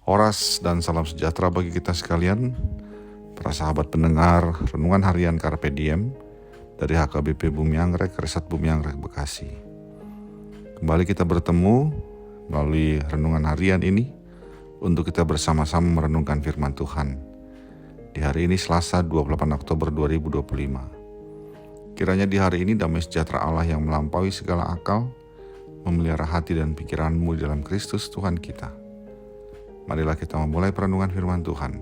Horas dan salam sejahtera bagi kita sekalian, para sahabat pendengar Renungan Harian Carpe Diem dari HKBP Bumi Anggrek, Resat Bumi Anggrek, Bekasi. Kembali kita bertemu melalui Renungan Harian ini untuk kita bersama-sama merenungkan firman Tuhan. Di hari ini Selasa 28 Oktober 2025. Kiranya di hari ini damai sejahtera Allah yang melampaui segala akal memelihara hati dan pikiranmu di dalam Kristus Tuhan kita. Marilah kita memulai perenungan firman Tuhan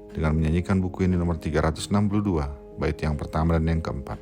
dengan menyanyikan buku ini nomor 362, bait yang pertama dan yang keempat.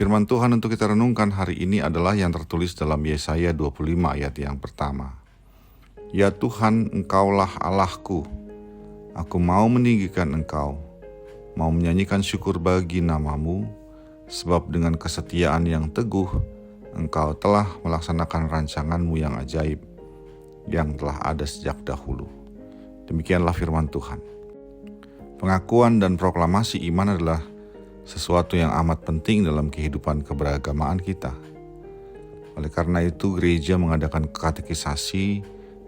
Firman Tuhan untuk kita renungkan hari ini adalah yang tertulis dalam Yesaya 25 ayat yang pertama. Ya Tuhan, Engkaulah Allahku, aku mau meninggikan Engkau, mau menyanyikan syukur bagi nama-Mu, sebab dengan kesetiaan yang teguh, Engkau telah melaksanakan rancangan-Mu yang ajaib, yang telah ada sejak dahulu. Demikianlah firman Tuhan. Pengakuan dan proklamasi iman adalah sesuatu yang amat penting dalam kehidupan keberagamaan kita. Oleh karena itu, gereja mengadakan katekisasi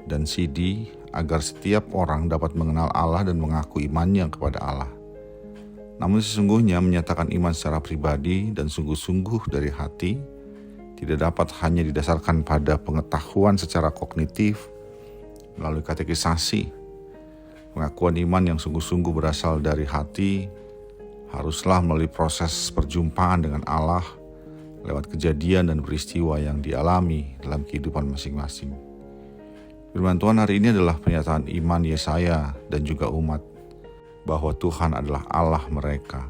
dan CD agar setiap orang dapat mengenal Allah dan mengaku imannya kepada Allah. Namun sesungguhnya menyatakan iman secara pribadi dan sungguh-sungguh dari hati tidak dapat hanya didasarkan pada pengetahuan secara kognitif melalui katekisasi. Pengakuan iman yang sungguh-sungguh berasal dari hati haruslah melalui proses perjumpaan dengan Allah lewat kejadian dan peristiwa yang dialami dalam kehidupan masing-masing. Firman Tuhan hari ini adalah pernyataan iman Yesaya dan juga umat bahwa Tuhan adalah Allah mereka.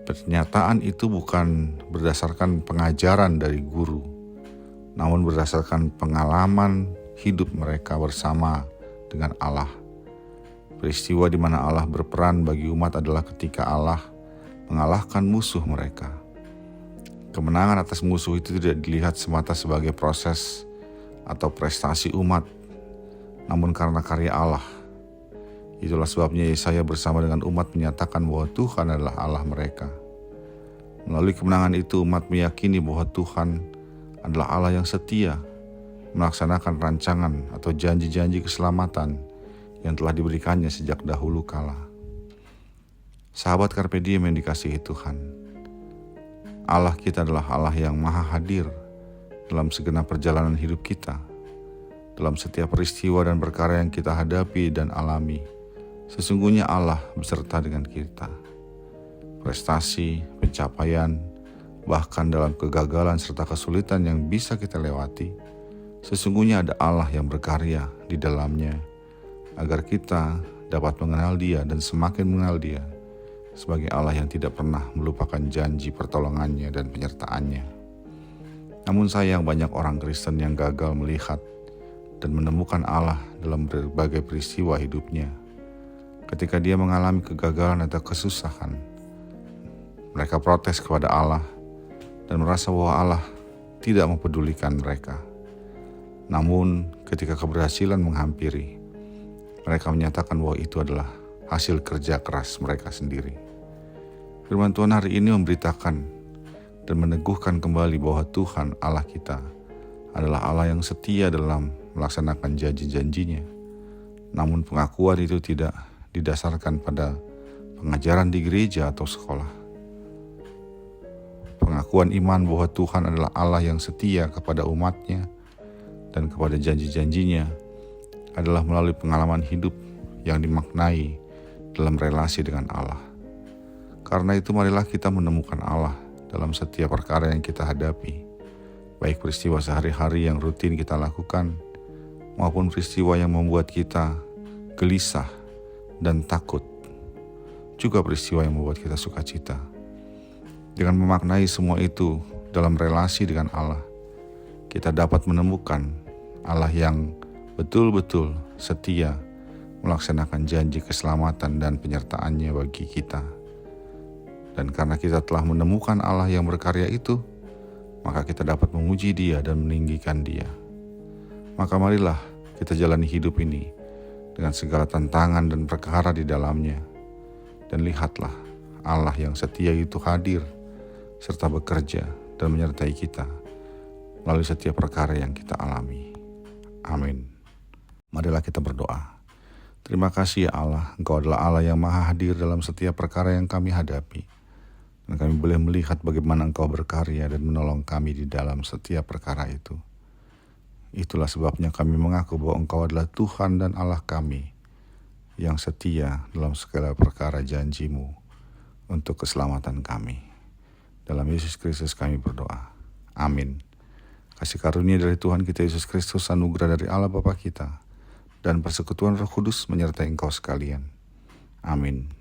Pernyataan itu bukan berdasarkan pengajaran dari guru, namun berdasarkan pengalaman hidup mereka bersama dengan Allah. Peristiwa di mana Allah berperan bagi umat adalah ketika Allah mengalahkan musuh mereka. Kemenangan atas musuh itu tidak dilihat semata sebagai proses atau prestasi umat, namun karena karya Allah. Itulah sebabnya Yesaya bersama dengan umat menyatakan bahwa Tuhan adalah Allah mereka. Melalui kemenangan itu umat meyakini bahwa Tuhan adalah Allah yang setia, melaksanakan rancangan atau janji-janji keselamatan yang telah diberikannya sejak dahulu kala. Sahabat Carpe Diem yang dikasihi Tuhan, Allah kita adalah Allah yang maha hadir dalam segenap perjalanan hidup kita, dalam setiap peristiwa dan perkara yang kita hadapi dan alami. Sesungguhnya Allah beserta dengan kita. Prestasi, pencapaian, bahkan dalam kegagalan serta kesulitan yang bisa kita lewati, sesungguhnya ada Allah yang berkarya di dalamnya, agar kita dapat mengenal Dia dan semakin mengenal Dia sebagai Allah yang tidak pernah melupakan janji pertolongannya dan penyertaannya. Namun sayang, banyak orang Kristen yang gagal melihat dan menemukan Allah dalam berbagai peristiwa hidupnya. Ketika dia mengalami kegagalan atau kesusahan, mereka protes kepada Allah dan merasa bahwa Allah tidak mempedulikan mereka. Namun ketika keberhasilan menghampiri, mereka menyatakan bahwa itu adalah hasil kerja keras mereka sendiri. Firman Tuhan hari ini memberitakan dan meneguhkan kembali bahwa Tuhan Allah kita adalah Allah yang setia dalam melaksanakan janji-janjinya. Namun pengakuan itu tidak didasarkan pada pengajaran di gereja atau sekolah. Pengakuan iman bahwa Tuhan adalah Allah yang setia kepada umatnya dan kepada janji-janjinya adalah melalui pengalaman hidup yang dimaknai dalam relasi dengan Allah. Karena itu marilah kita menemukan Allah dalam setiap perkara yang kita hadapi, baik peristiwa sehari-hari yang rutin kita lakukan, maupun peristiwa yang membuat kita gelisah dan takut, juga peristiwa yang membuat kita sukacita. Dengan memaknai semua itu dalam relasi dengan Allah, kita dapat menemukan Allah yang betul-betul setia melaksanakan janji keselamatan dan penyertaannya bagi kita. Dan karena kita telah menemukan Allah yang berkarya itu, maka kita dapat memuji Dia dan meninggikan Dia. Maka marilah kita jalani hidup ini dengan segala tantangan dan perkara di dalamnya. Dan lihatlah Allah yang setia itu hadir serta bekerja dan menyertai kita melalui setiap perkara yang kita alami. Amin. Marilah kita berdoa. Terima kasih ya Allah, Engkau adalah Allah yang maha hadir dalam setiap perkara yang kami hadapi. Dan kami boleh melihat bagaimana Engkau berkarya dan menolong kami di dalam setiap perkara itu. Itulah sebabnya kami mengaku bahwa Engkau adalah Tuhan dan Allah kami yang setia dalam segala perkara janji-Mu untuk keselamatan kami. Dalam Yesus Kristus kami berdoa. Amin. Kasih karunia dari Tuhan kita Yesus Kristus, anugerah dari Allah Bapa kita, dan persekutuan Roh Kudus menyertai engkau sekalian. Amin.